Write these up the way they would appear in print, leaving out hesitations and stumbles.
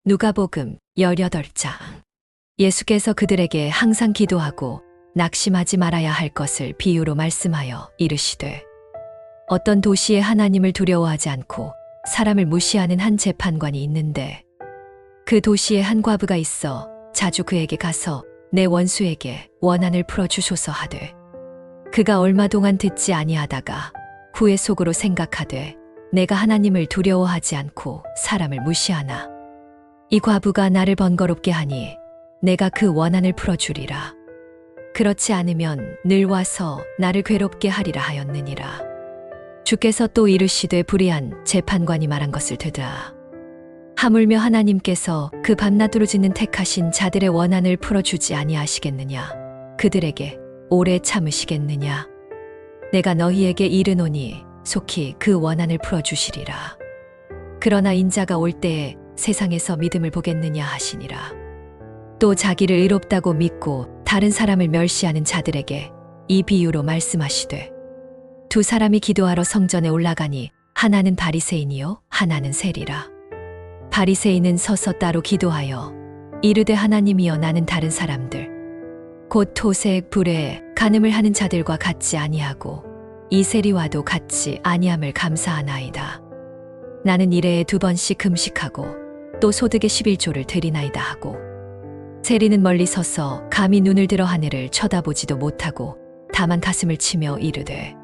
누가복음 18장. 예수께서 그들에게 항상 기도하고 낙심하지 말아야 할 것을 비유로 말씀하여 이르시되, 어떤 도시에 하나님을 두려워하지 않고 사람을 무시하는 한 재판관이 있는데, 그 도시에 한 과부가 있어 자주 그에게 가서 내 원수에게 원한을 풀어 주소서 하되, 그가 얼마 동안 듣지 아니하다가 후에 속으로 생각하되, 내가 하나님을 두려워하지 않고 사람을 무시하나 이 과부가 나를 번거롭게 하니 내가 그 원한을 풀어주리라. 그렇지 않으면 늘 와서 나를 괴롭게 하리라 하였느니라. 주께서 또 이르시되, 불의한 재판관이 말한 것을 듣으라. 하물며 하나님께서 그 밤낮으로 짓는 택하신 자들의 원한을 풀어주지 아니하시겠느냐? 그들에게 오래 참으시겠느냐? 내가 너희에게 이르노니 속히 그 원한을 풀어주시리라. 그러나 인자가 올 때에 세상에서 믿음을 보겠느냐 하시니라. 또 자기를 의롭다고 믿고 다른 사람을 멸시하는 자들에게 이 비유로 말씀하시되, 두 사람이 기도하러 성전에 올라가니 하나는 바리새인이요 하나는 세리라. 바리새인은 서서 따로 기도하여 이르되, 하나님이여, 나는 다른 사람들 곧 토색 불에 간음을 하는 자들과 같지 아니하고 이 세리와도 같지 아니함을 감사하나이다. 나는 일해에 2번씩 금식하고 또 소득의 11조를 드리나이다 하고, 세리는 멀리 서서 감히 눈을 들어 하늘을 쳐다보지도 못하고 다만 가슴을 치며 이르되,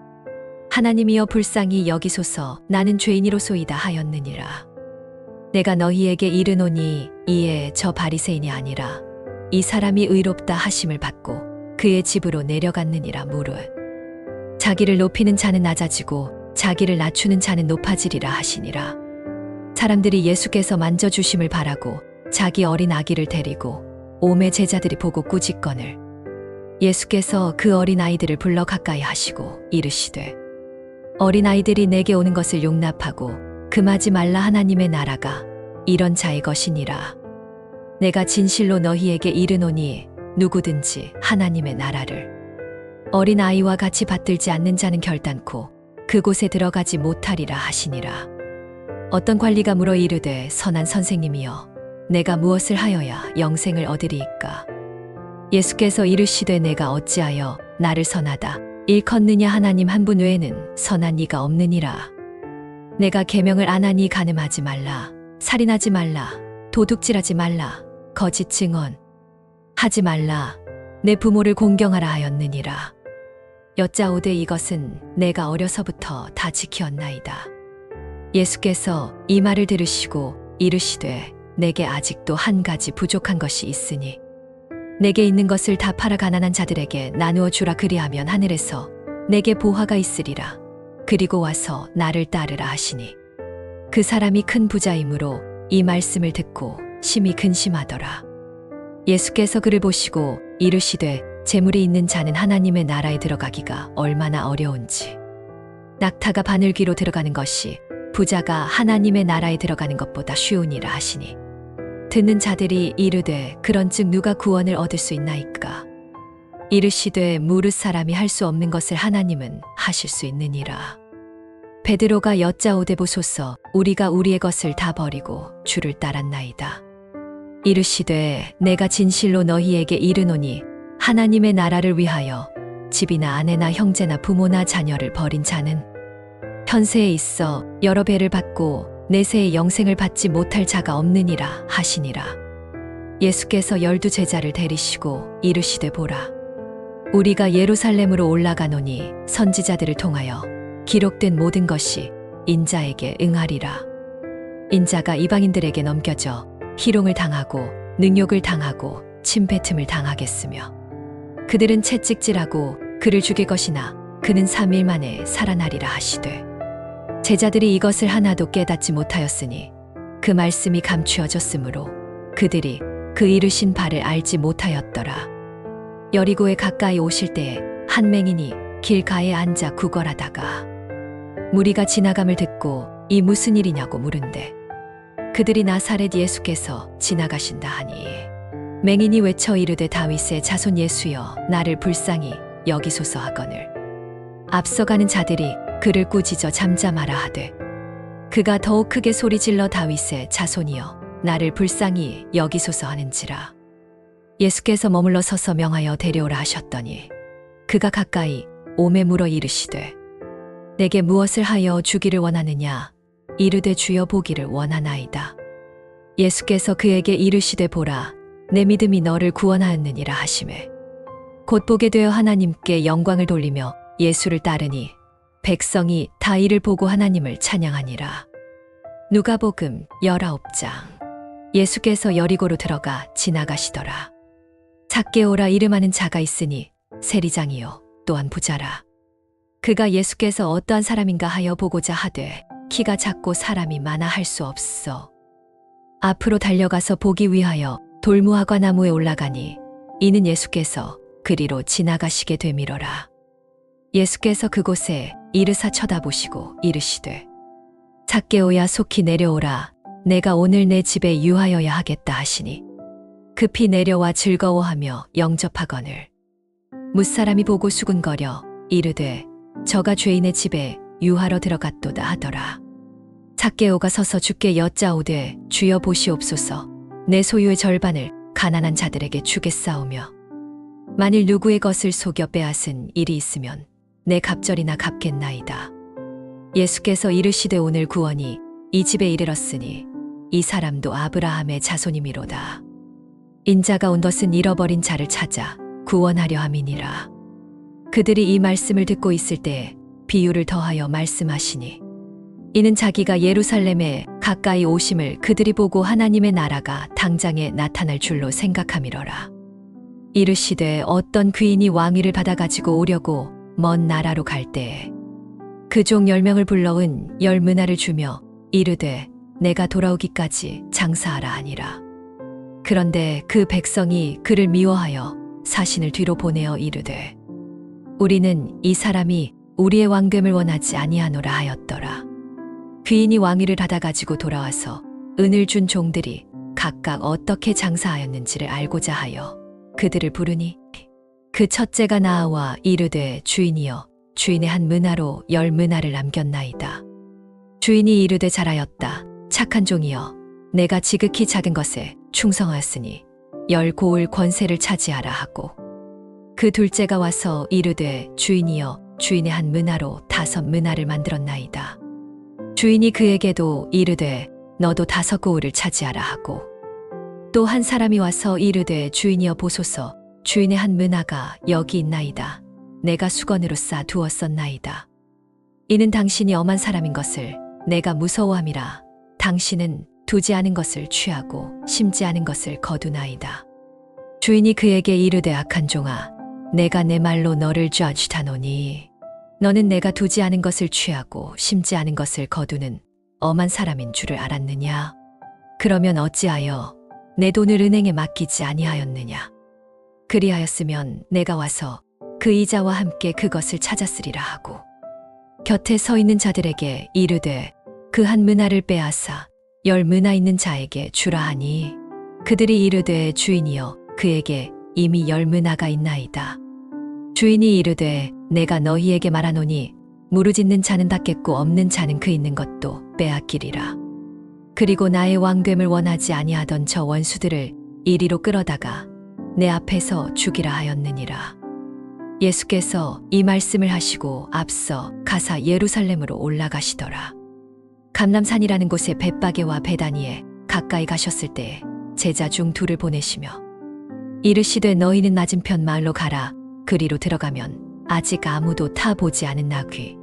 하나님이여, 불쌍히 여기소서, 나는 죄인이로소이다 하였느니라. 내가 너희에게 이르노니 이에 저 바리새인이 아니라 이 사람이 의롭다 하심을 받고 그의 집으로 내려갔느니라. 무릇 자기를 높이는 자는 낮아지고 자기를 낮추는 자는 높아지리라 하시니라. 사람들이 예수께서 만져주심을 바라고 자기 어린 아기를 데리고 오매 제자들이 보고 꾸짖거늘, 예수께서 그 어린 아이들을 불러 가까이 하시고 이르시되, 어린 아이들이 내게 오는 것을 용납하고 금하지 말라. 하나님의 나라가 이런 자의 것이니라. 내가 진실로 너희에게 이르노니 누구든지 하나님의 나라를 어린 아이와 같이 받들지 않는 자는 결단코 그곳에 들어가지 못하리라 하시니라. 어떤 관리가 물어 이르되, 선한 선생님이여, 내가 무엇을 하여야 영생을 얻으리이까? 예수께서 이르시되, 내가 어찌하여 나를 선하다 일컫느냐? 하나님 한 분 외에는 선한 이가 없느니라. 내가 계명을 안 하니 간음하지 말라, 살인하지 말라, 도둑질하지 말라, 거짓 증언 하지 말라, 내 부모를 공경하라 하였느니라. 여짜오되, 이것은 내가 어려서부터 다 지켰나이다. 예수께서 이 말을 들으시고 이르시되, 내게 아직도 한 가지 부족한 것이 있으니 내게 있는 것을 다 팔아 가난한 자들에게 나누어 주라. 그리하면 하늘에서 내게 보화가 있으리라. 그리고 와서 나를 따르라 하시니, 그 사람이 큰 부자이므로 이 말씀을 듣고 심히 근심하더라. 예수께서 그를 보시고 이르시되, 재물이 있는 자는 하나님의 나라에 들어가기가 얼마나 어려운지. 낙타가 바늘귀로 들어가는 것이 부자가 하나님의 나라에 들어가는 것보다 쉬우니라 하시니, 듣는 자들이 이르되, 그런즉 누가 구원을 얻을 수 있나이까? 이르시되, 무릇 사람이 할 수 없는 것을 하나님은 하실 수 있느니라. 베드로가 여짜오되, 보소서, 우리가 우리의 것을 다 버리고 주를 따랐나이다. 이르시되, 내가 진실로 너희에게 이르노니 하나님의 나라를 위하여 집이나 아내나 형제나 부모나 자녀를 버린 자는 현세에 있어 여러 배를 받고 내세의 영생을 받지 못할 자가 없느니라 하시니라. 예수께서 12 제자를 데리시고 이르시되, 보라, 우리가 예루살렘으로 올라가노니 선지자들을 통하여 기록된 모든 것이 인자에게 응하리라. 인자가 이방인들에게 넘겨져 희롱을 당하고 능욕을 당하고 침뱉음을 당하겠으며, 그들은 채찍질하고 그를 죽일 것이나 그는 3일 만에 살아나리라 하시되, 제자들이 이것을 하나도 깨닫지 못하였으니 그 말씀이 감추어졌으므로 그들이 그 이르신 바를 알지 못하였더라. 여리고에 가까이 오실 때에 한 맹인이 길가에 앉아 구걸하다가 무리가 지나감을 듣고 이 무슨 일이냐고 물은데, 그들이 나사렛 예수께서 지나가신다 하니, 맹인이 외쳐 이르되, 다윗의 자손 예수여, 나를 불쌍히 여기소서 하거늘. 앞서가는 자들이 그를 꾸짖어 잠잠하라 하되, 그가 더욱 크게 소리질러 다윗의 자손이여 나를 불쌍히 여기소서 하는지라. 예수께서 머물러 서서 명하여 데려오라 하셨더니 그가 가까이 오매 물어 이르시되 내게 무엇을 하여 주기를 원하느냐. 이르되 주여 보기를 원하나이다. 예수께서 그에게 이르시되 보라 내 믿음이 너를 구원하였느니라 하시매 곧 보게 되어 하나님께 영광을 돌리며 예수를 따르니 백성이 다 이를 보고 하나님을 찬양하니라. 누가복음 19장. 예수께서 여리고로 들어가 지나가시더라. zac개오라 이름하는 자가 있으니 세리장이요 또한 부자라. 그가 예수께서 어떠한 사람인가 하여 보고자 하되 키가 작고 사람이 많아 할 수 없어 앞으로 달려가서 보기 위하여 돌무화과 나무에 올라가니 이는 예수께서 그리로 지나가시게 되밀어라. 예수께서 그곳에 이르사 쳐다보시고 이르시되 zac개오야 속히 내려오라. 내가 오늘 내 집에 유하여야 하겠다 하시니 급히 내려와 즐거워하며 영접하거늘 무사람이 보고 수군거려 이르되 저가 죄인의 집에 유하러 들어갔도다 하더라. zac개오가 서서 주께 여짜오되 주여 보시옵소서 내 소유의 절반을 가난한 자들에게 주겠사오며 만일 누구의 것을 속여 빼앗은 일이 있으면 내 갑절이나 갚겠나이다. 예수께서 이르시되 오늘 구원이 이 집에 이르렀으니 이 사람도 아브라함의 자손이미로다. 인자가 온 것은 잃어버린 자를 찾아 구원하려 함이니라. 그들이 이 말씀을 듣고 있을 때 비유를 더하여 말씀하시니 이는 자기가 예루살렘에 가까이 오심을 그들이 보고 하나님의 나라가 당장에 나타날 줄로 생각함이러라. 이르시되 어떤 귀인이 왕위를 받아가지고 오려고 먼 나라로 갈 때에 그 종 10명을 불러은 10미나를 주며 이르되 내가 돌아오기까지 장사하라 하니라. 그런데 그 백성이 그를 미워하여 사신을 뒤로 보내어 이르되 우리는 이 사람이 우리의 왕됨을 원하지 아니하노라 하였더라. 귀인이 왕위를 받아가지고 돌아와서 은을 준 종들이 각각 어떻게 장사하였는지를 알고자 하여 그들을 부르니 그 첫째가 나와 이르되 주인이여 주인의 한 미나로 10미나를 남겼나이다. 주인이 이르되 잘하였다. 착한 종이여 내가 지극히 작은 것에 충성하였으니 10 고을 권세를 차지하라 하고 그 둘째가 와서 이르되 주인이여 주인의 한 미나로 5미나를 만들었나이다. 주인이 그에게도 이르되 너도 5 고을을 차지하라 하고 또 한 사람이 와서 이르되 주인이여 보소서 주인의 한 미나가 여기 있나이다. 내가 수건으로 싸 두었었나이다. 이는 당신이 엄한 사람인 것을 내가 무서워함이라. 당신은 두지 않은 것을 취하고 심지 않은 것을 거두나이다. 주인이 그에게 이르되 악한 종아 내가 내 말로 너를 judge하노니 너는 내가 두지 않은 것을 취하고 심지 않은 것을 거두는 엄한 사람인 줄을 알았느냐? 그러면 어찌하여 내 돈을 은행에 맡기지 아니하였느냐? 그리하였으면 내가 와서 그 이자와 함께 그것을 찾았으리라 하고 곁에 서 있는 자들에게 이르되 그 한 미나를 빼앗아 10미나 있는 자에게 주라 하니 그들이 이르되 주인이여 그에게 이미 10미나가 있나이다. 주인이 이르되 내가 너희에게 말하노니 무르짓는 자는 닫겠고 없는 자는 그 있는 것도 빼앗기리라. 그리고 나의 왕됨을 원하지 아니하던 저 원수들을 이리로 끌어다가 내 앞에서 죽이라 하였느니라. 예수께서 이 말씀을 하시고 앞서 가사 예루살렘으로 올라가시더라. 감람산이라는 곳에 벳바게와 베다니에 가까이 가셨을 때 제자 중 2를 보내시며 이르시되 너희는 맞은편 마을로 가라. 그리로 들어가면 아직 아무도 타 보지 않은 나귀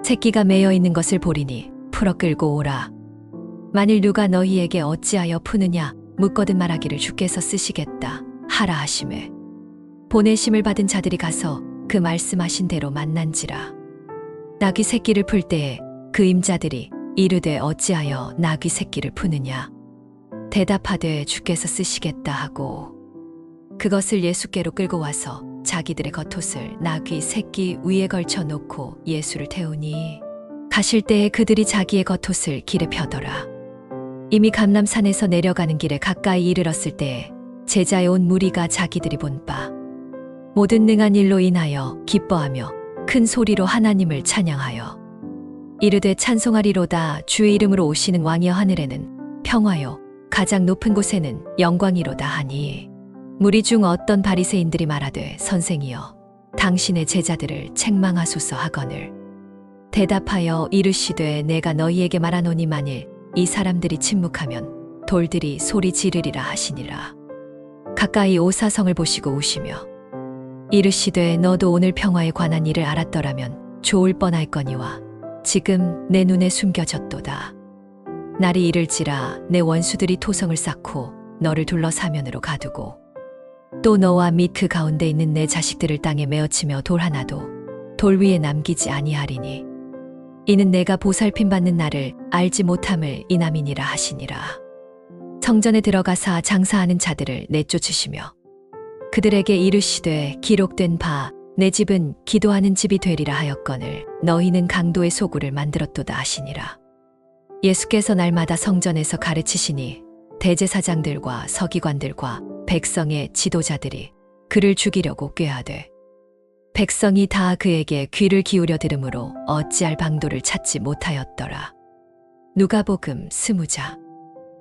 새끼가 매여 있는 것을 보리니 풀어 끌고 오라. 만일 누가 너희에게 어찌하여 푸느냐 묻거든 말하기를 주께서 쓰시겠다 하라 하시매 보내심을 받은 자들이 가서 그 말씀하신 대로 만난지라. 나귀 새끼를 풀 때에 그 임자들이 이르되 어찌하여 나귀 새끼를 푸느냐 대답하되 주께서 쓰시겠다 하고 그것을 예수께로 끌고 와서 자기들의 겉옷을 나귀 새끼 위에 걸쳐 놓고 예수를 태우니 가실 때에 그들이 자기의 겉옷을 길에 펴더라. 이미 감람산에서 내려가는 길에 가까이 이르렀을 때에 제자의 온 무리가 자기들이 본 바 모든 능한 일로 인하여 기뻐하며 큰 소리로 하나님을 찬양하여 이르되 찬송하리로다 주의 이름으로 오시는 왕이여 하늘에는 평화요 가장 높은 곳에는 영광이로다 하니 무리 중 어떤 바리새인들이 말하되 선생이여 당신의 제자들을 책망하소서 하거늘 대답하여 이르시되 내가 너희에게 말하노니 만일 이 사람들이 침묵하면 돌들이 소리 지르리라 하시니라. 가까이 오사성을 보시고 우시며 이르시되 너도 오늘 평화에 관한 일을 알았더라면 좋을 뻔할거니와 지금 내 눈에 숨겨졌도다. 날이 이를지라 내 원수들이 토성을 쌓고 너를 둘러 사면으로 가두고 또 너와 및 그 가운데 있는 내 자식들을 땅에 메어치며 돌 하나도 돌 위에 남기지 아니하리니 이는 내가 보살핌 받는 날을 알지 못함을 인함이니라 하시니라. 성전에 들어가사 장사하는 자들을 내쫓으시며 그들에게 이르시되 기록된 바 내 집은 기도하는 집이 되리라 하였거늘 너희는 강도의 소굴을 만들었도다 하시니라. 예수께서 날마다 성전에서 가르치시니 대제사장들과 서기관들과 백성의 지도자들이 그를 죽이려고 꾀하되 백성이 다 그에게 귀를 기울여 들으므로 어찌할 방도를 찾지 못하였더라. 누가복음 20장.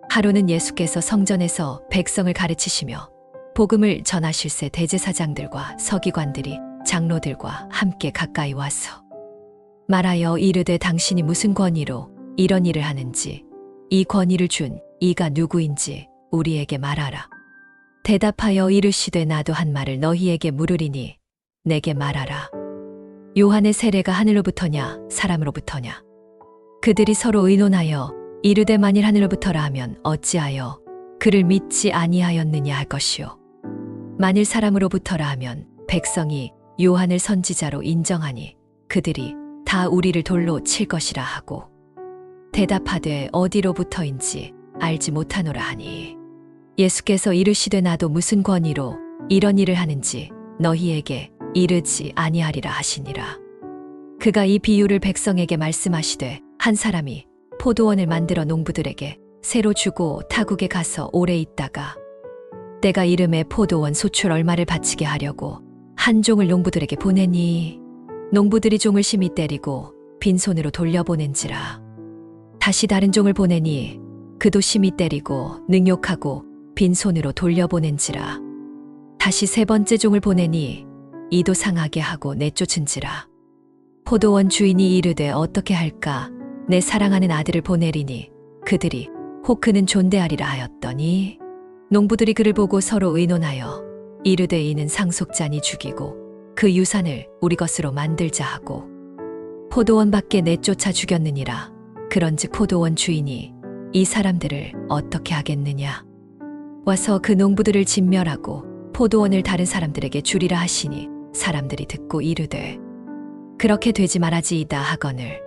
하루는 예수께서 성전에서 백성을 가르치시며 복음을 전하실새 대제사장들과 서기관들이 장로들과 함께 가까이 와서 말하여 이르되 당신이 무슨 권위로 이런 일을 하는지 이 권위를 준 이가 누구인지 우리에게 말하라. 대답하여 이르시되 나도 한 말을 너희에게 물으리니 내게 말하라. 요한의 세례가 하늘로부터냐 사람으로부터냐? 그들이 서로 의논하여 이르되 만일 하늘로부터라 하면 어찌하여 그를 믿지 아니하였느냐 할 것이요. 만일 사람으로부터라 하면 백성이 요한을 선지자로 인정하니 그들이 다 우리를 돌로 칠 것이라 하고 대답하되 어디로부터인지 알지 못하노라 하니 예수께서 이르시되 나도 무슨 권위로 이런 일을 하는지 너희에게 이르지 아니하리라 하시니라. 그가 이 비유를 백성에게 말씀하시되 한 사람이 포도원을 만들어 농부들에게 새로 주고 타국에 가서 오래 있다가 때가 이름에 포도원 소출 얼마를 바치게 하려고 한 종을 농부들에게 보내니 농부들이 종을 심히 때리고 빈손으로 돌려보낸지라. 다시 다른 종을 보내니 그도 심히 때리고 능욕하고 빈손으로 돌려보낸지라. 다시 세 번째 종을 보내니 이도 상하게 하고 내쫓은지라. 포도원 주인이 이르되 어떻게 할까 내 사랑하는 아들을 보내리니 그들이 혹 그는 존대하리라 하였더니 농부들이 그를 보고 서로 의논하여 이르되 이는 상속자니 죽이고 그 유산을 우리 것으로 만들자 하고 포도원 밖에 내쫓아 죽였느니라. 그런즉 포도원 주인이 이 사람들을 어떻게 하겠느냐. 와서 그 농부들을 진멸하고 포도원을 다른 사람들에게 주리라 하시니 사람들이 듣고 이르되 그렇게 되지 말아지이다 하거늘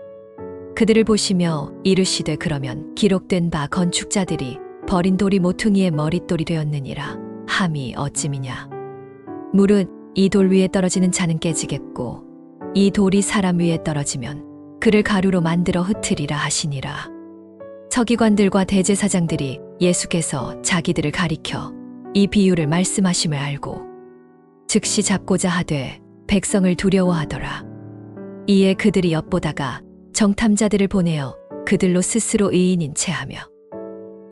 그들을 보시며 이르시되 그러면 기록된 바 건축자들이 버린 돌이 모퉁이의 머릿돌이 되었느니라 함이 어찌미냐. 무릇 이 돌 위에 떨어지는 자는 깨지겠고 이 돌이 사람 위에 떨어지면 그를 가루로 만들어 흩으리라 하시니라. 서기관들과 대제사장들이 예수께서 자기들을 가리켜 이 비유를 말씀하심을 알고 즉시 잡고자 하되 백성을 두려워하더라. 이에 그들이 엿보다가 정탐자들을 보내어 그들로 스스로 의인인 체하며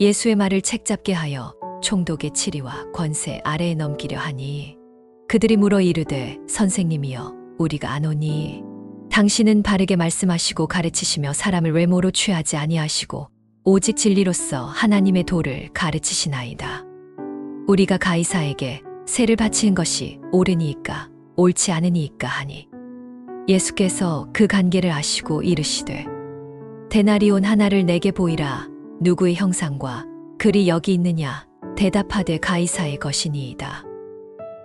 예수의 말을 책잡게 하여 총독의 치리와 권세 아래에 넘기려 하니 그들이 물어 이르되 선생님이여 우리가 아노니 당신은 바르게 말씀하시고 가르치시며 사람을 외모로 취하지 아니하시고 오직 진리로서 하나님의 도를 가르치시나이다. 우리가 가이사에게 세를 바치는 것이 옳으니이까 옳지 않으니이까 하니 예수께서 그 관계를 아시고 이르시되 데나리온 하나를 내게 보이라. 누구의 형상과 글이 여기 있느냐. 대답하되 가이사의 것이니이다.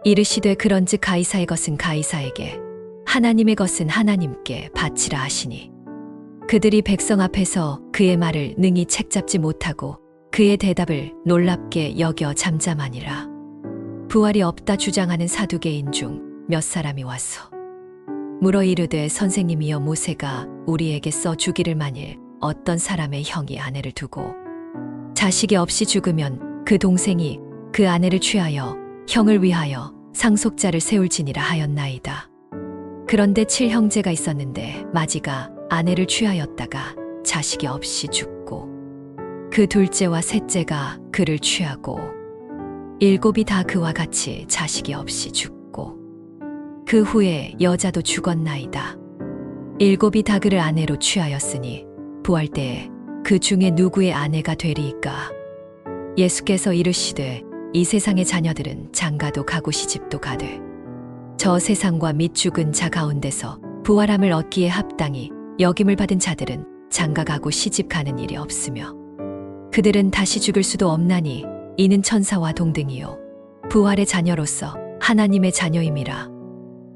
이르시되 그런즉 가이사의 것은 가이사에게 하나님의 것은 하나님께 바치라 하시니 그들이 백성 앞에서 그의 말을 능히 책잡지 못하고 그의 대답을 놀랍게 여겨 잠잠하니라. 부활이 없다 주장하는 사두개인 중 몇 사람이 와서 물어 이르되 선생님이여 모세가 우리에게 써 주기를 만일 어떤 사람의 형이 아내를 두고 자식이 없이 죽으면 그 동생이 그 아내를 취하여 형을 위하여 상속자를 세울지니라 하였나이다. 그런데 7형제가 있었는데 마지가 아내를 취하였다가 자식이 없이 죽고 그 둘째와 셋째가 그를 취하고 7이 다 그와 같이 자식이 없이 죽고 그 후에 여자도 죽었나이다. 7이 다 그를 아내로 취하였으니 부활 때에 그 중에 누구의 아내가 되리이까? 예수께서 이르시되 이 세상의 자녀들은 장가도 가고 시집도 가되 저 세상과 및 죽은 자 가운데서 부활함을 얻기에 합당히 여김을 받은 자들은 장가 가고 시집 가는 일이 없으며 그들은 다시 죽을 수도 없나니 이는 천사와 동등이요 부활의 자녀로서 하나님의 자녀임이라.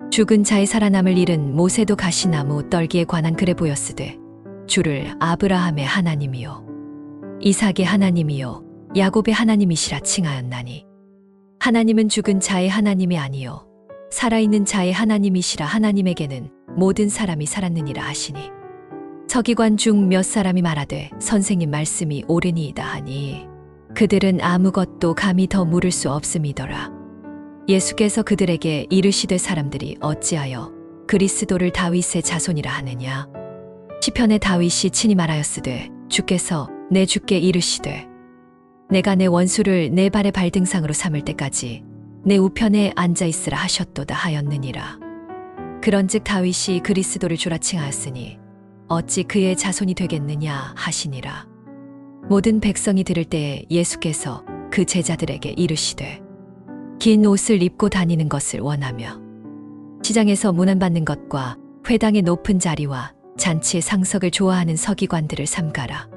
죽은 자의 살아남을 일은 모세도 가시나무 떨기에 관한 글에 보였으되 주를 아브라함의 하나님이요 이삭의 하나님이요 야곱의 하나님이시라 칭하였나니 하나님은 죽은 자의 하나님이 아니요 살아있는 자의 하나님이시라. 하나님에게는 모든 사람이 살았느니라 하시니 서기관 중 몇 사람이 말하되 선생님 말씀이 옳으니이다 하니 그들은 아무것도 감히 더 물을 수 없음이더라. 예수께서 그들에게 이르시되 사람들이 어찌하여 그리스도를 다윗의 자손이라 하느냐. 시편의 다윗이 친히 말하였으되 주께서 내 주께 이르시되 내가 내 원수를 내 발의 발등상으로 삼을 때까지 내 우편에 앉아있으라 하셨도다 하였느니라. 그런즉 다윗이 그리스도를 주라 칭하였으니 어찌 그의 자손이 되겠느냐 하시니라. 모든 백성이 들을 때에 예수께서 그 제자들에게 이르시되 긴 옷을 입고 다니는 것을 원하며 시장에서 문안받는 것과 회당의 높은 자리와 잔치의 상석을 좋아하는 서기관들을 삼가라.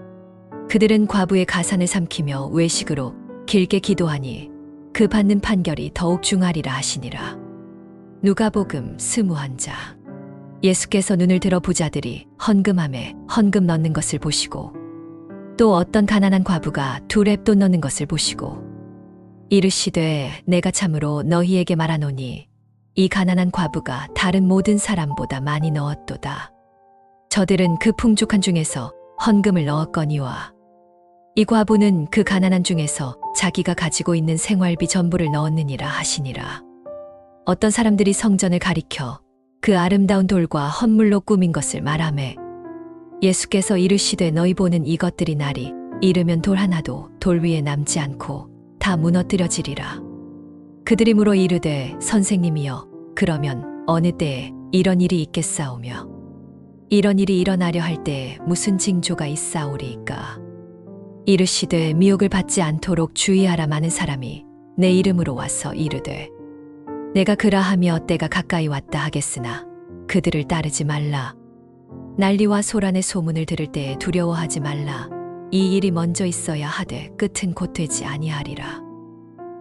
그들은 과부의 가산을 삼키며 외식으로 길게 기도하니 그 받는 판결이 더욱 중하리라 하시니라. 누가복음 21장. 예수께서 눈을 들어 부자들이 헌금함에 헌금 넣는 것을 보시고 또 어떤 가난한 과부가 2렙돈 넣는 것을 보시고 이르시되 내가 참으로 너희에게 말하노니 이 가난한 과부가 다른 모든 사람보다 많이 넣었도다. 저들은 그 풍족한 중에서 헌금을 넣었거니와 이 과부는 그 가난한 중에서 자기가 가지고 있는 생활비 전부를 넣었느니라 하시니라. 어떤 사람들이 성전을 가리켜 그 아름다운 돌과 헌물로 꾸민 것을 말하매 예수께서 이르시되 너희 보는 이것들이 날이 이르면 돌 하나도 돌 위에 남지 않고 다 무너뜨려지리라. 그들이 물어 이르되 선생님이여 그러면 어느 때에 이런 일이 있겠사오며 이런 일이 일어나려 할 때에 무슨 징조가 있사오리이까. 이르시되 미혹을 받지 않도록 주의하라. 많은 사람이 내 이름으로 와서 이르되 내가 그라하며 때가 가까이 왔다 하겠으나 그들을 따르지 말라. 난리와 소란의 소문을 들을 때에 두려워하지 말라. 이 일이 먼저 있어야 하되 끝은 곧 되지 아니하리라.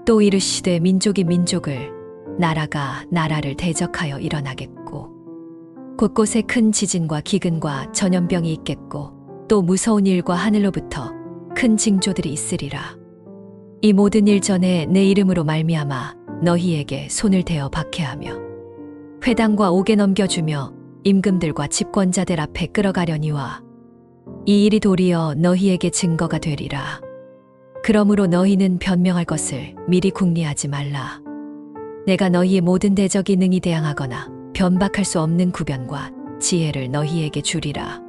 또 이르시되 민족이 민족을 나라가 나라를 대적하여 일어나겠고 곳곳에 큰 지진과 기근과 전염병이 있겠고 또 무서운 일과 하늘로부터 큰 징조들이 있으리라. 이 모든 일 전에 내 이름으로 말미암아 너희에게 손을 대어 박해하며 회당과 옥에 넘겨주며 임금들과 집권자들 앞에 끌어가려니와 이 일이 도리어 너희에게 증거가 되리라. 그러므로 너희는 변명할 것을 미리 궁리하지 말라. 내가 너희의 모든 대적이 능히 대항하거나 변박할 수 없는 구변과 지혜를 너희에게 주리라.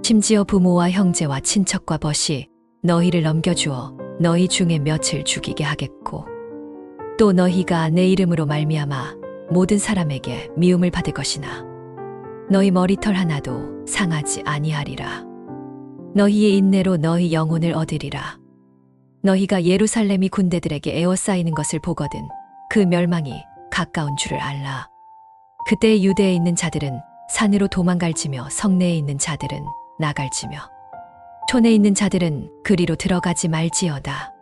심지어 부모와 형제와 친척과 벗이 너희를 넘겨주어 너희 중에 몇을 죽이게 하겠고 또 너희가 내 이름으로 말미암아 모든 사람에게 미움을 받을 것이나 너희 머리털 하나도 상하지 아니하리라. 너희의 인내로 너희 영혼을 얻으리라. 너희가 예루살렘이 군대들에게 에워싸이는 것을 보거든 그 멸망이 가까운 줄을 알라. 그때 유대에 있는 자들은 산으로 도망갈지며 성내에 있는 자들은 나갈지며 촌에 있는 자들은 그리로 들어가지 말지어다.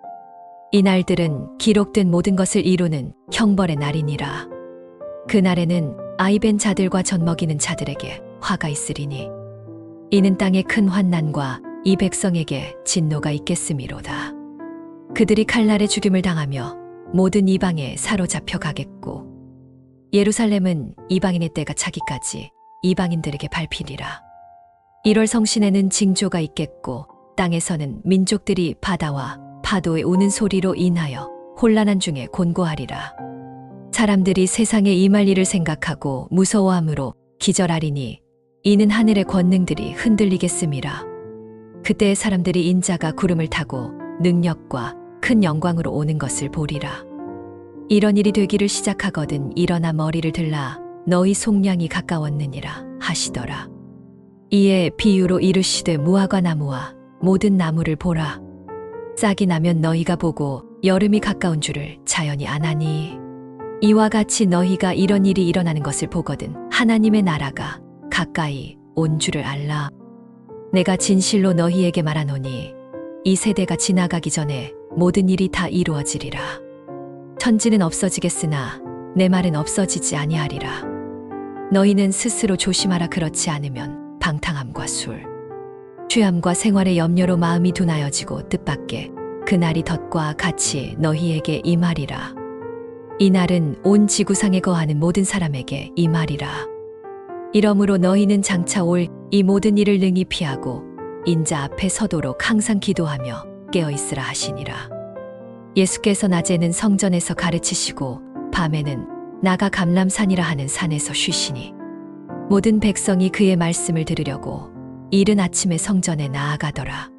이 날들은 기록된 모든 것을 이루는 형벌의 날이니라. 그날에는 아이벤 자들과 젖먹이는 자들에게 화가 있으리니 이는 땅에 큰 환난과 이 백성에게 진노가 있겠음이로다. 그들이 칼날에 죽임을 당하며 모든 이방에 사로잡혀 가겠고 예루살렘은 이방인의 때가 차기까지 이방인들에게 밟히리라. 1월 성신에는 징조가 있겠고 땅에서는 민족들이 바다와 파도의 우는 소리로 인하여 혼란한 중에 곤고하리라. 사람들이 세상에 임할 일을 생각하고 무서워함으로 기절하리니 이는 하늘의 권능들이 흔들리겠음이라. 그때 사람들이 인자가 구름을 타고 능력과 큰 영광으로 오는 것을 보리라. 이런 일이 되기를 시작하거든 일어나 머리를 들라 너희 속량이 가까웠느니라 하시더라. 이에 비유로 이르시되 무화과 나무와 모든 나무를 보라. 싹이 나면 너희가 보고 여름이 가까운 줄을 자연히 아나니 이와 같이 너희가 이런 일이 일어나는 것을 보거든 하나님의 나라가 가까이 온 줄을 알라. 내가 진실로 너희에게 말하노니 이 세대가 지나가기 전에 모든 일이 다 이루어지리라. 천지는 없어지겠으나 내 말은 없어지지 아니하리라. 너희는 스스로 조심하라. 그렇지 않으면 방탕함과 술, 취함과 생활의 염려로 마음이 둔하여지고 뜻밖의 그날이 덫과 같이 너희에게 임하리라. 이 날은 온 지구상에 거하는 모든 사람에게 임하리라. 이러므로 너희는 장차 올 이 모든 일을 능히 피하고 인자 앞에 서도록 항상 기도하며 깨어있으라 하시니라. 예수께서 낮에는 성전에서 가르치시고 밤에는 나가 감람산이라 하는 산에서 쉬시니 모든 백성이 그의 말씀을 들으려고 이른 아침에 성전에 나아가더라.